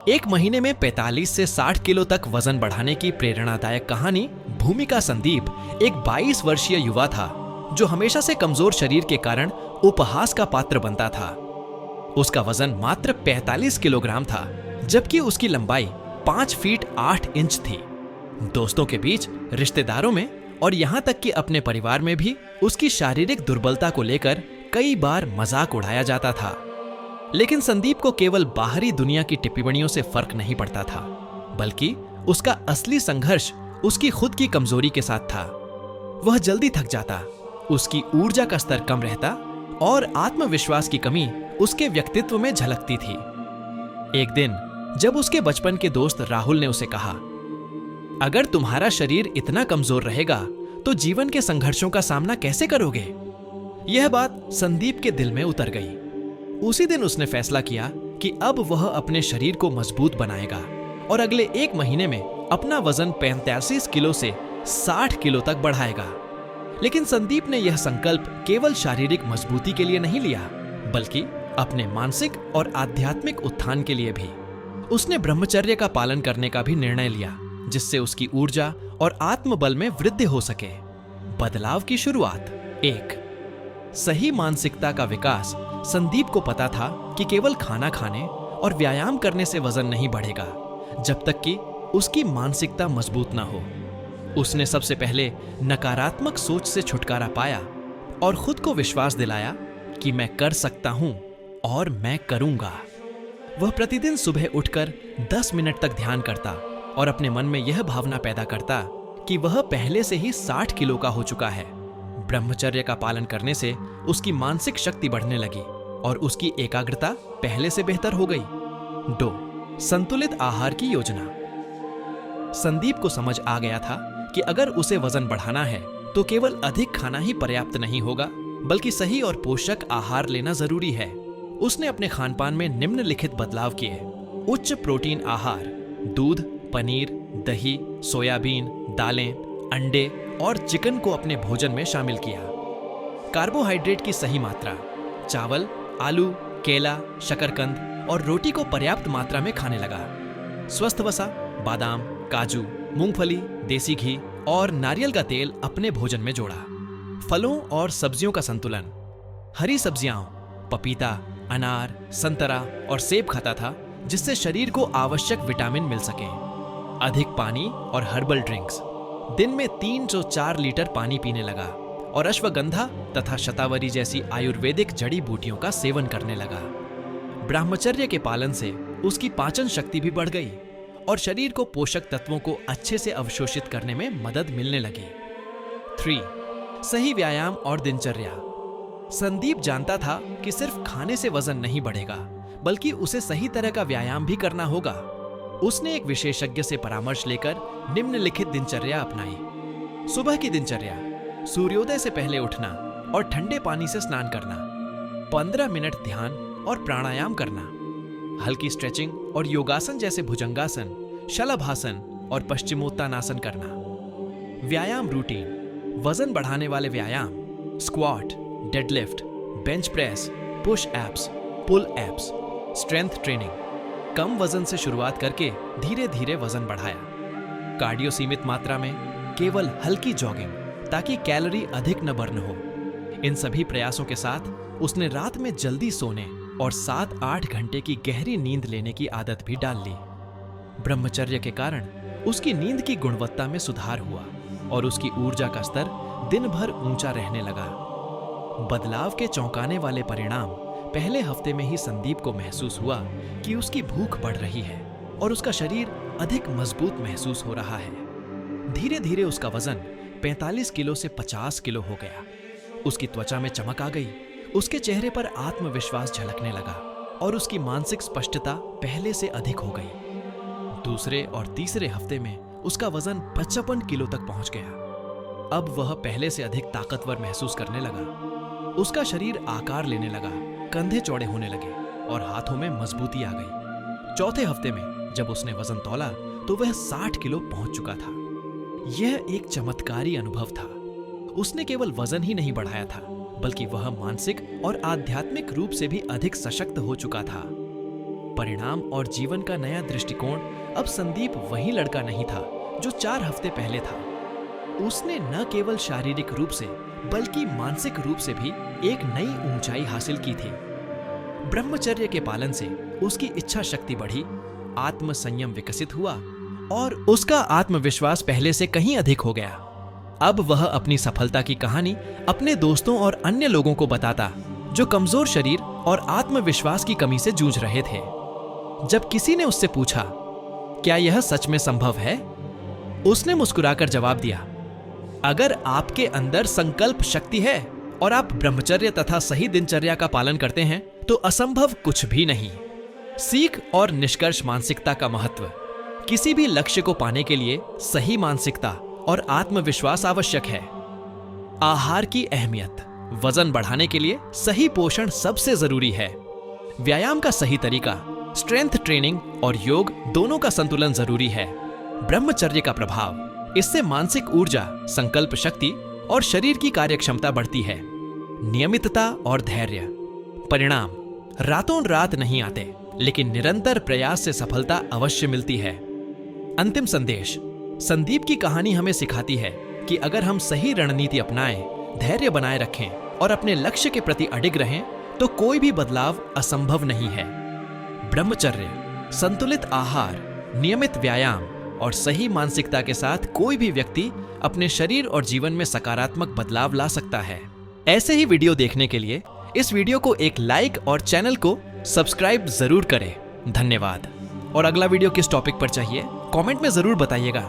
एक महीने में 45 से 60 किलो तक वजन बढ़ाने की प्रेरणादायक कहानी भूमिका संदीप एक 22 वर्षीय युवा था जो हमेशा से कमजोर शरीर के कारण उपहास का पात्र बनता था। उसका वजन मात्र 45 किलोग्राम था, जबकि उसकी लंबाई 5 फीट 8 इंच थी। दोस्तों के बीच, रिश्तेदारों में और यहाँ तक कि अपने परिवार में भी उसकी शारीरिक दुर्बलता को लेकर कई बार मजाक उड़ाया जाता था। लेकिन संदीप को केवल बाहरी दुनिया की टिप्पणियों से फर्क नहीं पड़ता था, बल्कि उसका असली संघर्ष उसकी खुद की कमजोरी के साथ था। वह जल्दी थक जाता, उसकी ऊर्जा का स्तर कम रहता और आत्मविश्वास की कमी उसके व्यक्तित्व में झलकती थी। एक दिन जब उसके बचपन के दोस्त राहुल ने उसे कहा, अगर तुम्हारा शरीर इतना कमजोर रहेगा तो जीवन के संघर्षों का सामना कैसे करोगे? यह बात संदीप के दिल में उतर गई। उसी दिन उसने फैसला किया कि अब वह अपने शरीर को मजबूत बनाएगा और अगले एक महीने में अपना वजन 85 किलो से 60 किलो तक बढ़ाएगा। लेकिन संदीप ने यह संकल्प केवल शारीरिक मजबूती के लिए नहीं लिया, बल्कि अपने मानसिक और आध्यात्मिक उत्थान के लिए भी। उसने ब्रह्मचर्य का पालन करने का भी निर्णय लिया, जिससे उसकी ऊर्जा और आत्मबल में वृद्धि हो सके। बदलाव की शुरुआत। 1. सही मानसिकता का विकास। संदीप को पता था कि केवल खाना खाने और व्यायाम करने से वजन नहीं बढ़ेगा, जब तक कि उसकी मानसिकता मजबूत ना हो। उसने सबसे पहले नकारात्मक सोच से छुटकारा पाया और खुद को विश्वास दिलाया कि मैं कर सकता हूं और मैं करूंगा। वह प्रतिदिन सुबह उठकर 10 मिनट तक ध्यान करता और अपने मन में यह भावना पैदा करता कि वह पहले से ही 60 किलो का हो चुका है। ब्रह्मचर्य का पालन करने से उसकी मानसिक शक्ति बढ़ने लगी और उसकी एकाग्रता पहले से बेहतर हो गई। 2. संतुलित आहार की योजना। संदीप को समझ आ गया था कि अगर उसे वजन बढ़ाना है तो केवल अधिक खाना ही पर्याप्त नहीं होगा, बल्कि सही और पोषक आहार लेना जरूरी है। उसने अपने खानपान में निम्नलिखित बदलाव किए। उच्च प्रोटीन आहार, दूध, पनीर, दही, सोयाबीन, दालें, अंडे और चिकन को अपने भोजन में शामिल किया। कार्बोहाइड्रेट की सही मात्रा। चावल, आलू, केला, शकरकंद और रोटी को पर्याप्त मात्रा में खाने लगा। स्वस्थ वसा, बादाम, काजू, मूंगफली, देसी घी और नारियल का तेल अपने भोजन में जोड़ा। फलों और सब्जियों का संतुलन। हरी सब्जियां, पपीता, अनार, संतरा और सेब खाता था, जिससे शरीर को आवश्यक विटामिन मिल सके। अधिक पानी और हर्बल ड्रिंक्स। दिन में 3 से 4 लीटर पानी पीने लगा और अश्वगंधा तथा शतावरी जैसी आयुर्वेदिक जड़ी बूटियों का सेवन करने लगा। ब्रह्मचर्य के पालन से उसकी पाचन शक्ति भी बढ़ गई और शरीर को पोषक तत्वों को अच्छे से अवशोषित करने में मदद मिलने लगी। 3. सही व्यायाम और दिनचर्या। संदीप जानता था कि सिर्फ खाने से वजन नहीं बढ़ेगा, बल्कि उसे सही तरह का व्यायाम भी करना होगा। उसने एक विशेषज्ञ से परामर्श लेकर निम्नलिखित दिनचर्या अपनाई। सुबह की दिनचर्या। सूर्योदय से पहले उठना और ठंडे पानी से स्नान करना। 15 मिनट ध्यान और प्राणायाम करना। हल्की स्ट्रेचिंग और योगासन जैसे भुजंगासन, शलभासन और पश्चिमोत्तानासन करना। व्यायाम रूटीन। वजन बढ़ाने वाले व्यायाम, squat, deadlift, bench press, push ups, pull ups, strength training. कम वजन से शुरुआत करके धीरे धीरे वजन बढ़ाया। कार्डियो सीमित मात्रा में, केवल हल्की जॉगिंग, ताकि कैलोरी अधिक न बर्न हो। इन सभी प्रयासों के साथ उसने रात में जल्दी सोने और 7-8 घंटे की गहरी नींद लेने की आदत भी डाल ली। ब्रह्मचर्य के कारण उसकी नींद की गुणवत्ता में सुधार हुआ और उसकी ऊर्जा का स्तर दिन भर ऊंचा रहने लगा। बदलाव के चौंकाने वाले परिणाम। पहले हफ्ते में ही संदीप को महसूस हुआ कि उसकी भूख बढ़ रही है और उसका शरीर अधिक मजबूत महसूस हो रहा है। धीरे धीरे उसका वजन 45 किलो से 50 किलो हो गया। उसकी त्वचा में चमक आ गई, उसके चेहरे पर आत्मविश्वास झलकने लगा और उसकी मानसिक स्पष्टता पहले से अधिक हो गई। दूसरे और तीसरे हफ्ते में उसका वजन 55 किलो तक पहुंच गया। अब वह पहले से अधिक ताकतवर महसूस करने लगा। उसका शरीर आकार लेने लगा, कंधे चौड़े होने लगे और हाथों में मजबूती आ गई। चौथे हफ्ते में जब उसने वजन तौला तो वह 60 किलो पहुंच चुका था। यह एक चमत्कारी अनुभव था। उसने केवल वजन ही नहीं बढ़ाया था, बल्कि वह मानसिक और आध्यात्मिक रूप से भी अधिक सशक्त हो चुका था। परिणाम और जीवन का नया दृष्टिकोण। अब संदीप वही लड़का नहीं था जो 4 हफ्ते पहले था। उसने न केवल शारीरिक रूप से बल्कि मानसिक रूप से भी एक नई ऊंचाई हासिल की थी। ब्रह्मचर्य के पालन से उसकी इच्छा शक्ति बढ़ी, आत्म संयम विकसित हुआ और उसका आत्मविश्वास पहले से कहीं अधिक हो गया। अब वह अपनी सफलता की कहानी अपने दोस्तों और अन्य लोगों को बताता जो कमजोर शरीर और आत्मविश्वास की कमी से जूझ रहे थे। जब किसी ने उससे पूछा, क्या यह सच में संभव है? उसने मुस्कुराकर जवाब दिया, अगर आपके अंदर संकल्प शक्ति है और आप ब्रह्मचर्य तथा सही दिनचर्या का पालन करते हैं तो असंभव कुछ भी नहीं। सीख और निष्कर्ष मानसिकता का महत्व। किसी भी लक्ष्य को पाने के लिए सही मानसिकता और आत्मविश्वास आवश्यक है। आहार की अहमियत। वजन बढ़ाने के लिए सही पोषण सबसे जरूरी है। व्यायाम का सही तरीका, स्ट्रेंथ ट्रेनिंग और योग दोनों का संतुलन जरूरी है। ब्रह्मचर्य का प्रभाव। इससे मानसिक ऊर्जा, संकल्प शक्ति और शरीर की कार्यक्षमता बढ़ती है। नियमितता और धैर्य। परिणाम रातों रात नहीं आते, लेकिन निरंतर प्रयास से सफलता अवश्य मिलती है। अंतिम संदेश। संदीप की कहानी हमें सिखाती है कि अगर हम सही रणनीति अपनाएं, धैर्य बनाए रखें और अपने लक्ष्य के प्रति अडिग रहें तो कोई भी बदलाव असंभव नहीं है। ब्रह्मचर्य, संतुलित आहार, नियमित व्यायाम और सही मानसिकता के साथ कोई भी व्यक्ति अपने शरीर और जीवन में सकारात्मक बदलाव ला सकता है। ऐसे ही वीडियो देखने के लिए इस वीडियो को एक लाइक और चैनल को सब्सक्राइब जरूर करें। धन्यवाद। और अगला वीडियो किस टॉपिक पर चाहिए कमेंट में जरूर बताइएगा।